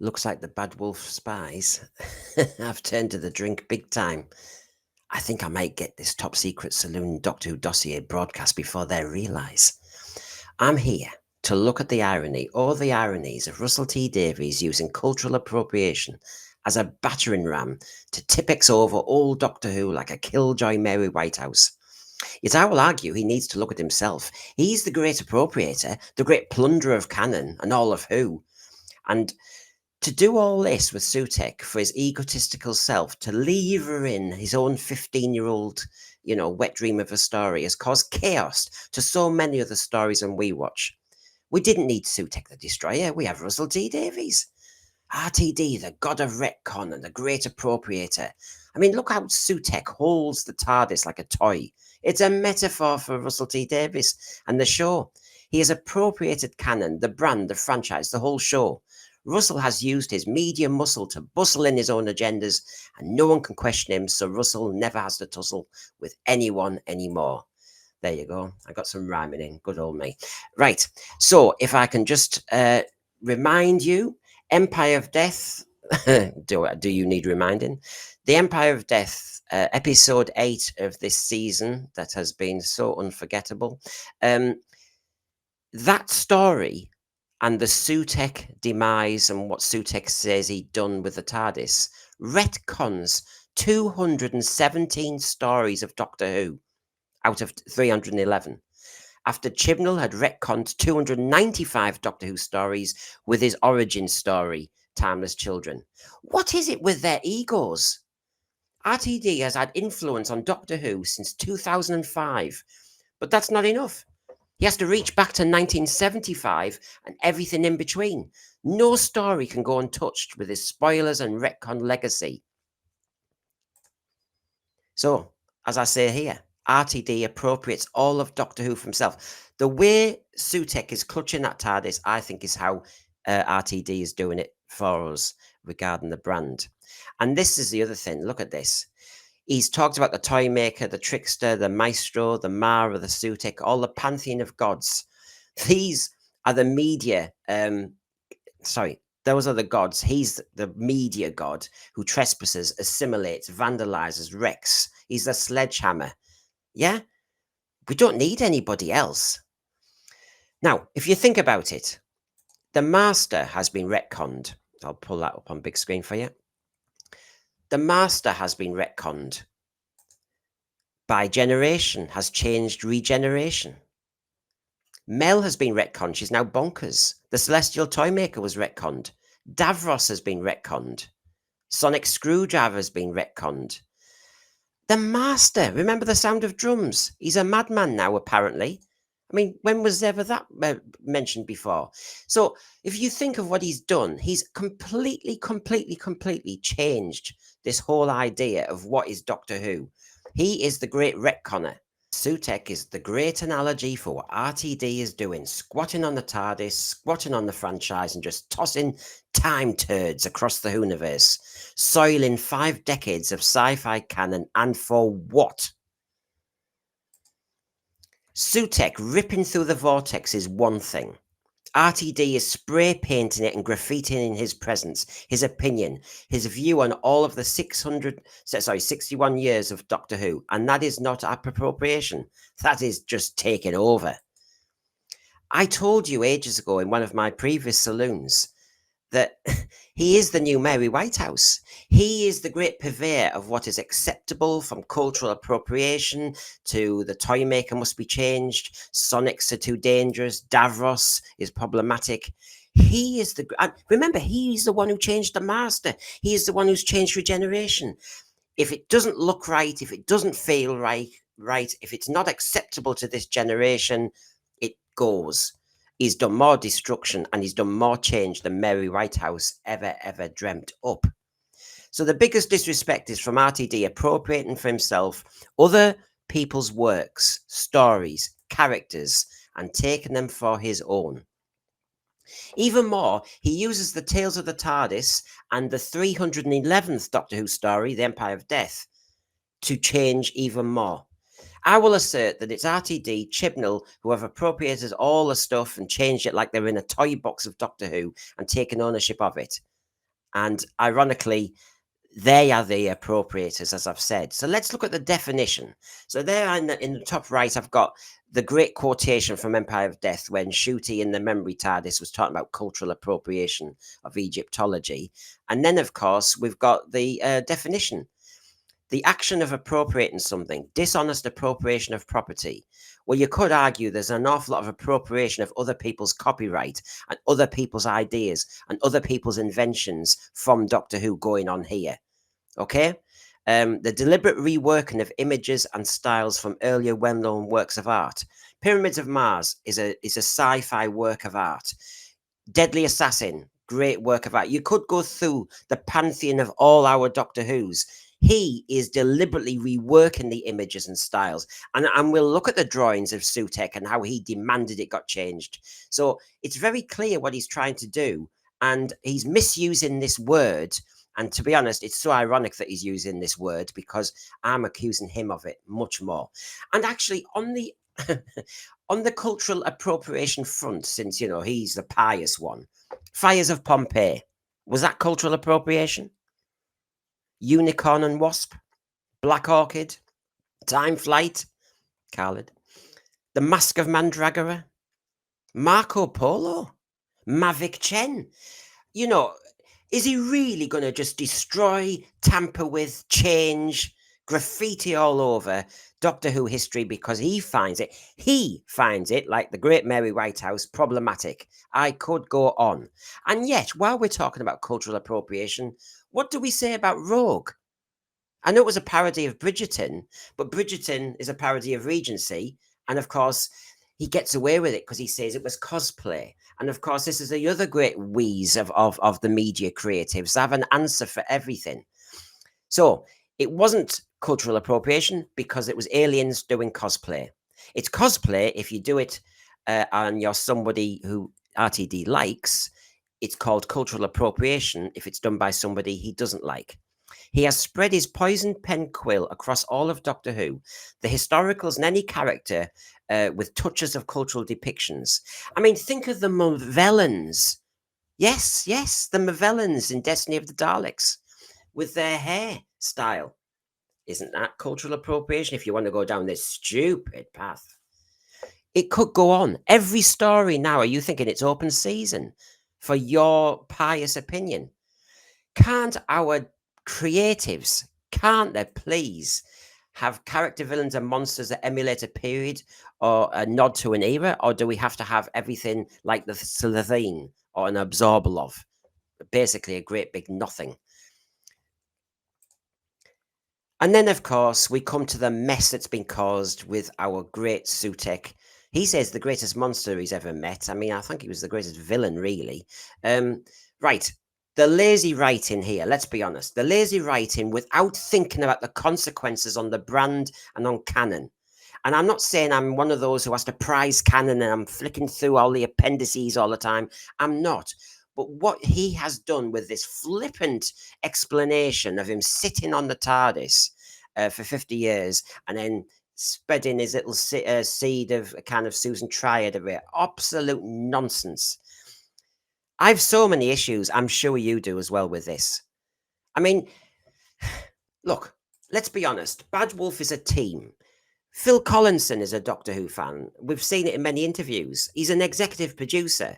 Looks like the bad wolf spies. I've turned to the drink big time. I think I might get this top secret saloon Doctor Who dossier broadcast before they realise. I'm here to look at the irony or the ironies of Russell T Davies using cultural appropriation as a battering ram to Tippex over old Doctor Who like a killjoy Mary Whitehouse. Yet I will argue he needs to look at himself. He's the great appropriator, the great plunderer of canon and all of Who. And to do all this with Sutekh for his egotistical self, to lever in his own 15-year-old, wet dream of a story, has caused chaos to so many other stories on rewatch. We didn't need Sutekh the Destroyer. We have Russell T Davies. RTD, the god of retcon and the great appropriator. I mean, look how Sutekh holds the TARDIS like a toy. It's a metaphor for Russell T Davies and the show. He has appropriated canon, the brand, the franchise, the whole show. Russell has used his media muscle to bustle in his own agendas, and no one can question him, so Russell never has to tussle with anyone anymore. There you go. I got some rhyming in. Good old me. Right. So if I can just remind you, Empire of Death. Do you need reminding? The Empire of Death, episode 8 of this season that has been so unforgettable. That story and the Sutekh demise and what Sutekh says he'd done with the TARDIS retcons 217 stories of Doctor Who out of 311. After Chibnall had retconned 295 Doctor Who stories with his origin story, Timeless Children. What is it with their egos? RTD has had influence on Doctor Who since 2005, but that's not enough. He has to reach back to 1975 and everything in between. No story can go untouched with his spoilers and retcon legacy. So, as I say here, RTD appropriates all of Doctor Who for himself. The way Sutekh is clutching that TARDIS, I think, is how RTD is doing it for us regarding the brand. And this is the other thing. Look at this. He's talked about the toy maker, the trickster, the maestro, the Mara, the Sutekh, all the pantheon of gods. These are the media. Those are the gods. He's the media god who trespasses, assimilates, vandalizes, wrecks. He's the sledgehammer. Yeah? We don't need anybody else. Now, if you think about it, the Master has been retconned. I'll pull that up on big screen for you. The Master has been retconned. By generation has changed regeneration. Mel has been retconned. She's now bonkers. The Celestial Toymaker was retconned. Davros has been retconned. Sonic Screwdriver has been retconned. The Master, remember the sound of drums? He's a madman now, apparently. I mean, when was ever that mentioned before? So if you think of what he's done, he's completely changed this whole idea of what is Doctor Who. He is the great retconner. Sutekh is the great analogy for what RTD is doing, squatting on the TARDIS, squatting on the franchise, and just tossing time turds across the universe, soiling 5 decades of sci-fi canon, and for what? Sutekh ripping through the vortex is one thing. RTD is spray painting it and graffitiing his presence, his opinion, his view on all of the 61 years of Doctor Who, and that is not appropriation. That is just taking over. I told you ages ago in one of my previous saloons that he is the new Mary Whitehouse. He is the great purveyor of what is acceptable, from cultural appropriation to the toy maker must be changed, Sonics are too dangerous, Davros is problematic. He is remember, he's the one who changed the Master. He is the one who's changed regeneration. If it doesn't look right, if it doesn't feel right, if it's not acceptable to this generation, it goes. He's done more destruction and he's done more change than Mary Whitehouse ever dreamt up. So the biggest disrespect is from RTD appropriating for himself other people's works, stories, characters, and taking them for his own. Even more, he uses the Tales of the TARDIS and the 311th Doctor Who story, The Empire of Death, to change even more. I will assert that it's RTD, Chibnall, who have appropriated all the stuff and changed it like they're in a toy box of Doctor Who and taken ownership of it. And ironically, they are the appropriators, as I've said. So let's look at the definition. So there in the top right, I've got the great quotation from Empire of Death when Ncuti in the memory TARDIS was talking about cultural appropriation of Egyptology. And then, of course, we've got the definition. The action of appropriating something, dishonest appropriation of property. Well, you could argue there's an awful lot of appropriation of other people's copyright and other people's ideas and other people's inventions from Doctor Who going on here. Okay? The deliberate reworking of images and styles from earlier well-known works of art. Pyramids of Mars is a sci-fi work of art. Deadly Assassin, great work of art. You could go through the pantheon of all our Doctor Who's. He is deliberately reworking the images and styles. And we'll look at the drawings of Sutekh and how he demanded it got changed. So it's very clear what he's trying to do. And he's misusing this word. And to be honest, it's so ironic that he's using this word because I'm accusing him of it much more. And actually, on the on the cultural appropriation front, since he's the pious one, Fires of Pompeii, was that cultural appropriation? Unicorn and Wasp, Black Orchid, Time Flight, Khaled, The Mask of Mandragora, Marco Polo, Mavic Chen. Is he really going to just destroy, tamper with, change, graffiti all over Doctor Who history because he finds it, like the great Mary Whitehouse, problematic? I could go on. And yet, while we're talking about cultural appropriation, what do we say about Rogue? I know it was a parody of Bridgerton, but Bridgerton is a parody of Regency. And of course, he gets away with it because he says it was cosplay. And of course, this is the other great wheeze of the media creatives. They have an answer for everything. So it wasn't cultural appropriation because it was aliens doing cosplay. It's cosplay if you do it and you're somebody who RTD likes. It's called cultural appropriation if it's done by somebody he doesn't like. He has spread his poisoned pen quill across all of Doctor Who, the historicals and any character with touches of cultural depictions. I mean, think of the Movellans. Yes, the Movellans in Destiny of the Daleks with their hair style. Isn't that cultural appropriation if you want to go down this stupid path? It could go on. Every story now, are you thinking it's open season for your pious opinion? Can't our creatives, can't they please have character villains and monsters that emulate a period or a nod to an era? Or do we have to have everything like the Slitheen or an Absorbalov? Basically, a great big nothing. And then, of course, we come to the mess that's been caused with our great Sutekh. He says the greatest monster he's ever met. I mean, I think he was the greatest villain, really. Right. The lazy writing here, let's be honest. The lazy writing without thinking about the consequences on the brand and on Canon. And I'm not saying I'm one of those who has to prize Canon and I'm flicking through all the appendices all the time. I'm not. But what he has done with this flippant explanation of him sitting on the TARDIS for 50 years and then spreading his little seed of a kind of Susan Triad of it, absolute nonsense. I have so many issues. I'm sure you do as well with this. I mean, look, let's be honest. Bad Wolf is a team. Phil Collinson is a Doctor Who fan. We've seen it in many interviews. He's an executive producer.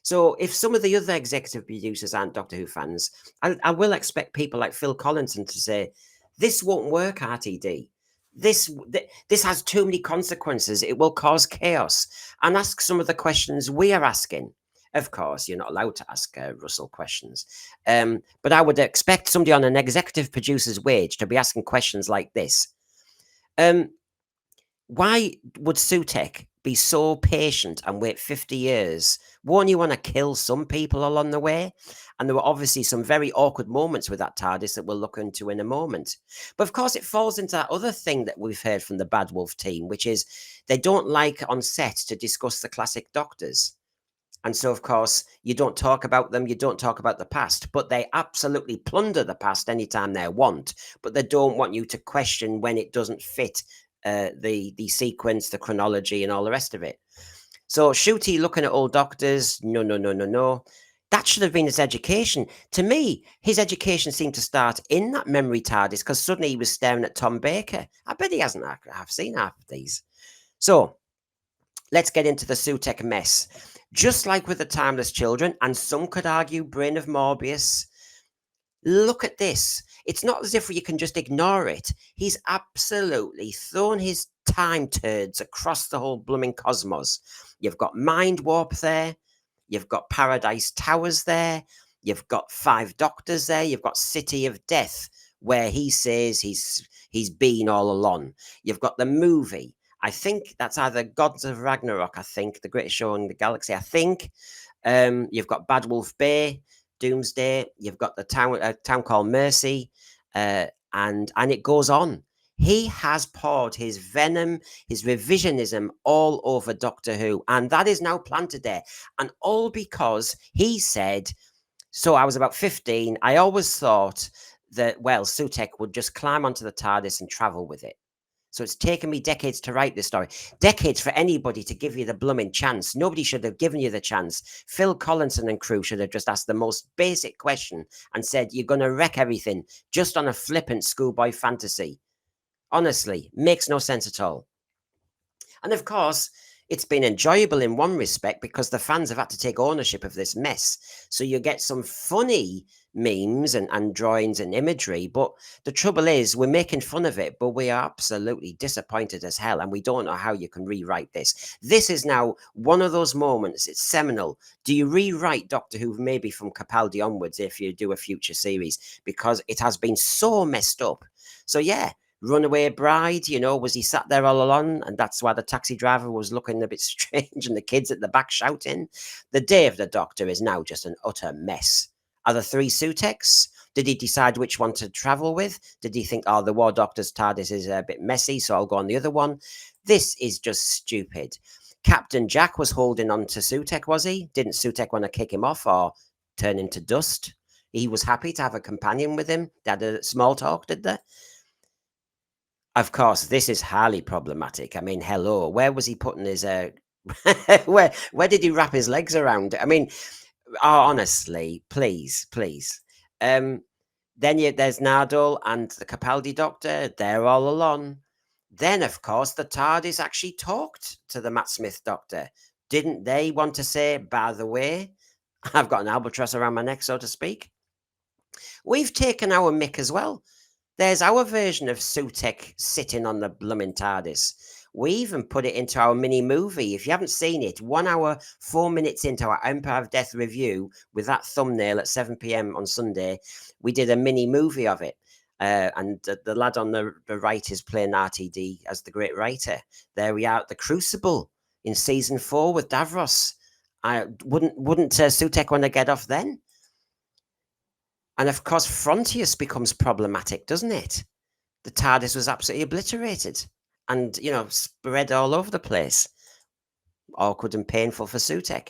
So if some of the other executive producers aren't Doctor Who fans, I will expect people like Phil Collinson to say, this won't work, RTD. This has too many consequences. It will cause chaos. And ask some of the questions we are asking. Of course, you're not allowed to ask Russell questions. But I would expect somebody on an executive producer's wage to be asking questions like this. Why would Sutekh be so patient and wait 50 years? Won't you want to kill some people along the way? And there were obviously some very awkward moments with that TARDIS that we'll look into in a moment. But of course, it falls into that other thing that we've heard from the Bad Wolf team, which is they don't like on set to discuss the classic Doctors. And so, of course, you don't talk about them, you don't talk about the past, but they absolutely plunder the past anytime they want. But they don't want you to question when it doesn't fit the sequence, the chronology, and all the rest of it. So Ncuti looking at old Doctors, no. That That should have been his education. To me, his education seemed to start in that memory TARDIS because suddenly he was staring at Tom Baker. I bet he hasn't I've seen half of these. So let's get into the Sutekh mess. Just like with the Timeless Children, and some could argue Brain of Morbius, look at this. It's not as if you can just ignore it. He's absolutely thrown his time turds across the whole blooming cosmos. You've got Mind Warp there. You've got Paradise Towers there. You've got Five Doctors there. You've got City of Death, where he says he's been all along. You've got the movie. I think that's either Gods of Ragnarok, I think, the greatest show in the galaxy, I think. You've got Bad Wolf Bay, Doomsday. You've got the town called Mercy, and it goes on. He has poured his venom, his revisionism all over Doctor Who, and that is now planted there. And all because he said, so I was about 15, I always thought that, well, Sutekh would just climb onto the TARDIS and travel with it. So it's taken me decades to write this story. Decades for anybody to give you the blooming chance. Nobody should have given you the chance. Phil Collinson and crew should have just asked the most basic question and said, you're going to wreck everything just on a flippant schoolboy fantasy. Honestly, makes no sense at all. And of course, it's been enjoyable in one respect because the fans have had to take ownership of this mess. So you get some funny memes and drawings and imagery. But the trouble is, we're making fun of it, but we are absolutely disappointed as hell. And we don't know how you can rewrite this. This is now one of those moments. It's seminal. Do you rewrite Doctor Who maybe from Capaldi onwards if you do a future series? Because it has been so messed up. So yeah. Runaway Bride, was he sat there all along? And that's why the taxi driver was looking a bit strange and the kids at the back shouting. The Day of the Doctor is now just an utter mess. Are there 3 Suteks? Did he decide which one to travel with? Did he think, the War Doctor's TARDIS is a bit messy, so I'll go on the other one? This is just stupid. Captain Jack was holding on to Sutekh, was he? Didn't Sutekh want to kick him off or turn him to dust? He was happy to have a companion with him. They had a small talk, did they? Of course, this is highly problematic. I mean, hello, where was he putting his where did he wrap his legs around? I mean, honestly, please. Then there's Nardole and the Capaldi Doctor. They're all alone. Then, of course, the TARDIS actually talked to the Matt Smith Doctor. Didn't they want to say, by the way, I've got an albatross around my neck, so to speak? We've taken our mick as well. There's our version of Sutekh sitting on the blooming TARDIS. We even put it into our mini movie. If you haven't seen it, 1 hour, 4 minutes into our Empire of Death review with that thumbnail at 7 p.m. on Sunday, we did a mini movie of it. And the lad on the right is playing RTD as the great writer. There we are at the Crucible in season 4 with Davros. Wouldn't Sutekh want to get off then? And of course, Frontius becomes problematic, doesn't it? The TARDIS was absolutely obliterated and, spread all over the place. Awkward and painful for Sutekh.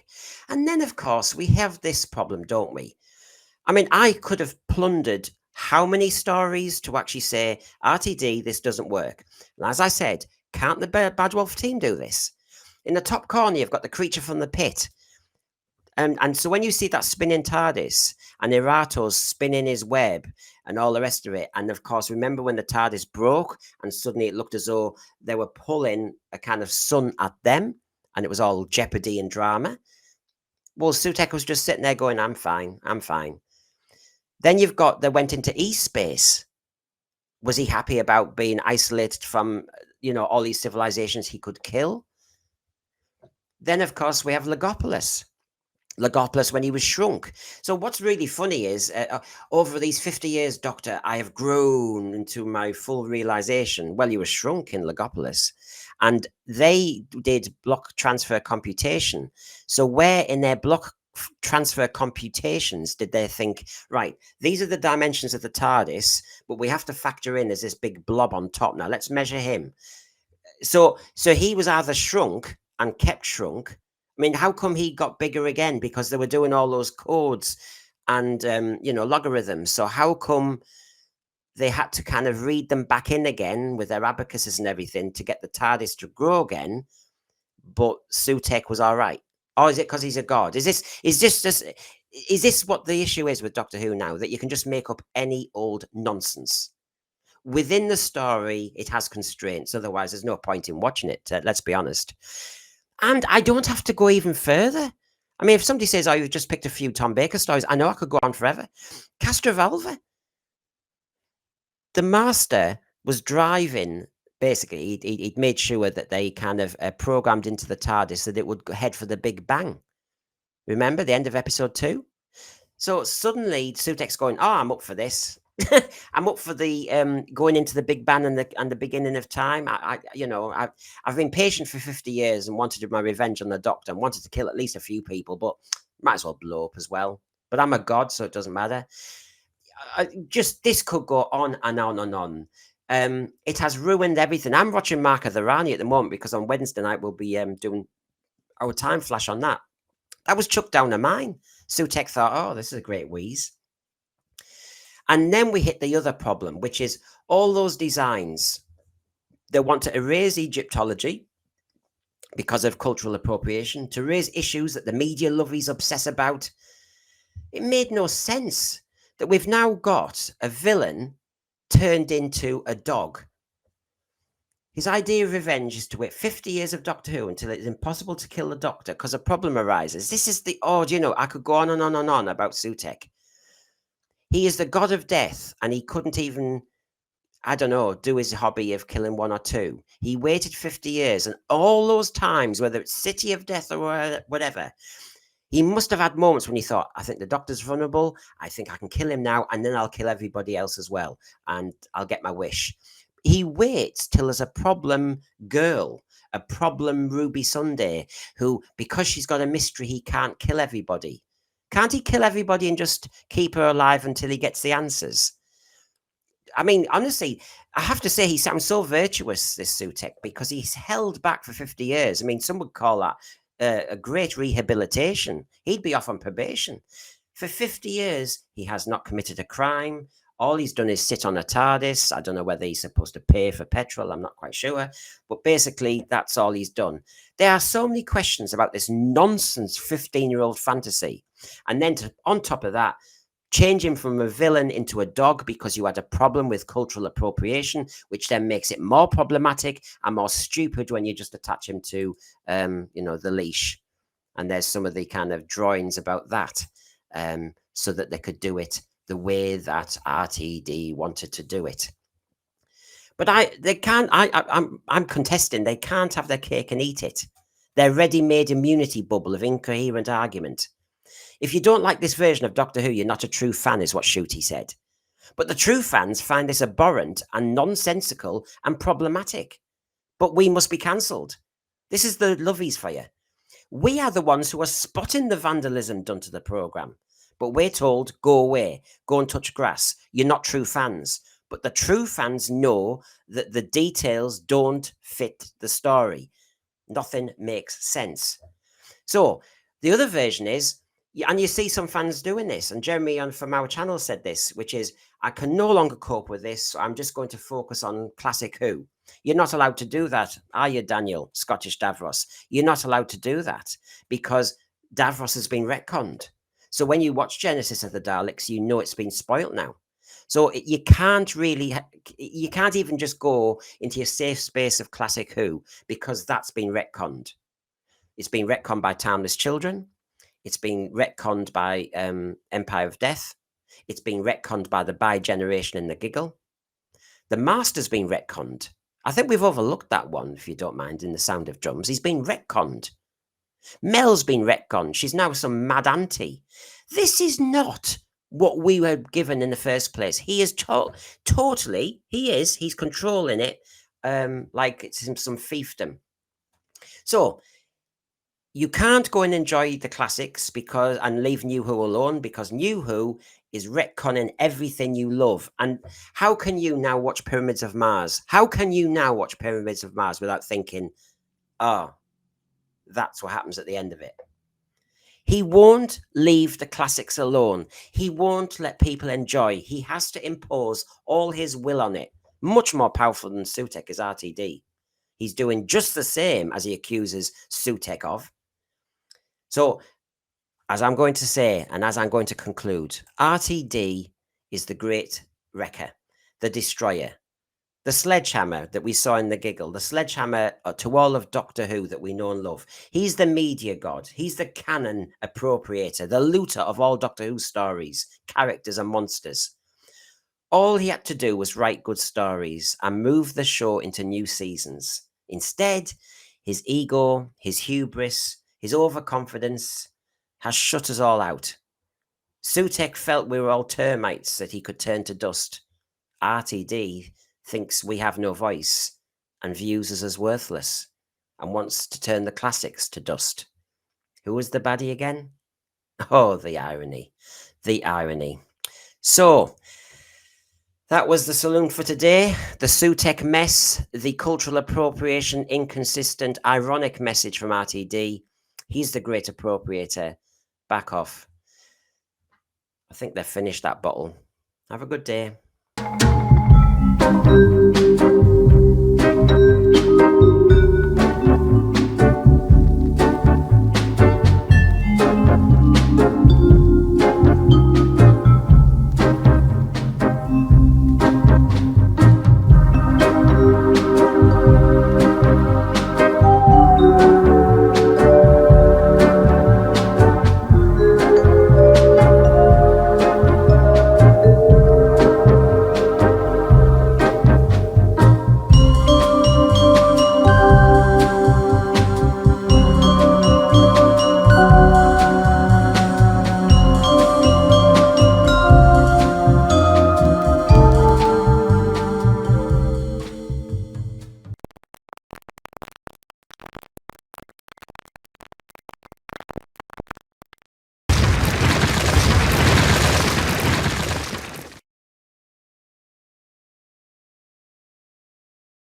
And then, of course, we have this problem, don't we? I mean, I could have plundered how many stories to actually say, RTD, this doesn't work. And as I said, can't the Bad Wolf team do this? In the top corner, you've got the creature from the pit. And so when you see that spinning TARDIS and Erato's spinning his web and all the rest of it, and of course, remember when the TARDIS broke and suddenly it looked as though they were pulling a kind of sun at them and it was all jeopardy and drama? Well, Sutekh was just sitting there going, I'm fine. Then they went into E-space. Was he happy about being isolated from, all these civilizations he could kill? Then, of course, we have Legopolis when he was shrunk. So what's really funny is over these 50 years, Doctor, I have grown into my full realization. Well, he was shrunk in Legopolis and they did block transfer computation. So where in their block transfer computations did they think, right, these are the dimensions of the TARDIS, but we have to factor in as this big blob on top. Now let's measure him. So he was either shrunk and kept shrunk. I mean, how come he got bigger again? Because they were doing all those codes and, logarithms. So how come they had to kind of read them back in again with their abacuses and everything to get the TARDIS to grow again? But Sutekh was all right. Or is it because he's a god? Is this what the issue is with Doctor Who now? That you can just make up any old nonsense? Within the story, it has constraints. Otherwise, there's no point in watching it. Let's be honest. And I don't have to go even further. I mean, if somebody says, "Oh, you've just picked a few Tom Baker stories," I know I could go on forever. Castrovalva, the master was driving. Basically, he'd made sure that they kind of programmed into the TARDIS that it would head for the Big Bang. Remember the end of episode 2? So suddenly Sutekh's going, "Oh, I'm up for this. I'm up for the going into the Big Bang and the beginning of time. I've been patient for 50 years and wanted my revenge on the Doctor and wanted to kill at least a few people, but might as well blow up as well. But I'm a god, so it doesn't matter." Just this could go on and on and on. It has ruined everything. I'm watching Mark of the Rani at the moment because on Wednesday night we'll be doing our time flash on that. That was chucked down a mine. Sutekh thought, "Oh, this is a great wheeze." And then we hit the other problem, which is all those designs. They want to erase Egyptology because of cultural appropriation, to raise issues that the media lovies obsess about. It made no sense that we've now got a villain turned into a dog. His idea of revenge is to wait 50 years of Doctor Who until it's impossible to kill the Doctor because a problem arises. This is I could go on and on and on about Sutekh. He is the god of death, and he couldn't even, I don't know, do his hobby of killing one or two. He waited 50 years, and all those times, whether it's City of Death or whatever, he must have had moments when he thought, "I think the Doctor's vulnerable. I think I can kill him now, and then I'll kill everybody else as well, and I'll get my wish." He waits till there's a problem girl, a problem Ruby Sunday, who, because she's got a mystery, he can't kill everybody. Can't he kill everybody and just keep her alive until he gets the answers? I mean, honestly, I have to say he sounds so virtuous, this Sutekh, because he's held back for 50 years. I mean, some would call that a great rehabilitation. He'd be off on probation. For 50 years, he has not committed a crime. All he's done is sit on a TARDIS. I don't know whether he's supposed to pay for petrol. I'm not quite sure. But basically, that's all he's done. There are so many questions about this nonsense 15-year-old fantasy. And then on top of that, change him from a villain into a dog because you had a problem with cultural appropriation, which then makes it more problematic and more stupid when you just attach him to, the leash. And there's some of the kind of drawings about that, so that they could do it the way that RTD wanted to do it. But I'm contesting. They can't have their cake and eat it. Their ready-made immunity bubble of incoherent argument. If you don't like this version of Doctor Who, you're not a true fan, is what Shooty said. But the true fans find this abhorrent and nonsensical and problematic. But we must be cancelled. This is the lovies for you. We are the ones who are spotting the vandalism done to the programme. But we're told, "Go away, go and touch grass. You're not true fans." But the true fans know that the details don't fit the story. Nothing makes sense. So the other version is, and you see some fans doing this, and Jeremy from our channel said this, which is, "I can no longer cope with this, so I'm just going to focus on classic Who." You're not allowed to do that, are you, Daniel, Scottish Davros? You're not allowed to do that because Davros has been retconned. So when you watch Genesis of the Daleks, you know it's been spoilt now. So you can't even just go into your safe space of classic Who because that's been retconned. It's been retconned by Timeless Children. It's been retconned by Empire of Death. It's been retconned by the Bi-Generation and the Giggle. The Master's been retconned. I think we've overlooked that one, if you don't mind, in The Sound of Drums. He's been retconned. Mel's been retconned. She's now some mad auntie. This is not what we were given in the first place. He is totally, he's controlling it like it's some fiefdom. So you can't go and enjoy the classics and leave New Who alone, because New Who is retconning everything you love. And how can you now watch Pyramids of Mars? How can you now watch Pyramids of Mars without thinking, "Oh, that's what happens at the end of it"? He won't leave the classics alone. He won't let people enjoy. He has to impose all his will on it. Much more powerful than Sutekh is RTD. He's doing just the same as he accuses Sutekh of. So, as I'm going to say, and as I'm going to conclude, RTD is the great wrecker, the destroyer, the sledgehammer that we saw in the giggle, the sledgehammer to all of Doctor Who that we know and love. He's the media god. He's the canon appropriator, the looter of all Doctor Who stories, characters and monsters. All he had to do was write good stories and move the show into new seasons. Instead, his ego, his hubris, his overconfidence has shut us all out. Sutekh felt we were all termites that he could turn to dust. RTD thinks we have no voice and views us as worthless and wants to turn the classics to dust. Who was the baddie again? Oh, the irony. The irony. So, that was the saloon for today. The Sutekh mess, the cultural appropriation, inconsistent, ironic message from RTD. He's the great appropriator. Back off. I think they've finished that bottle. Have a good day.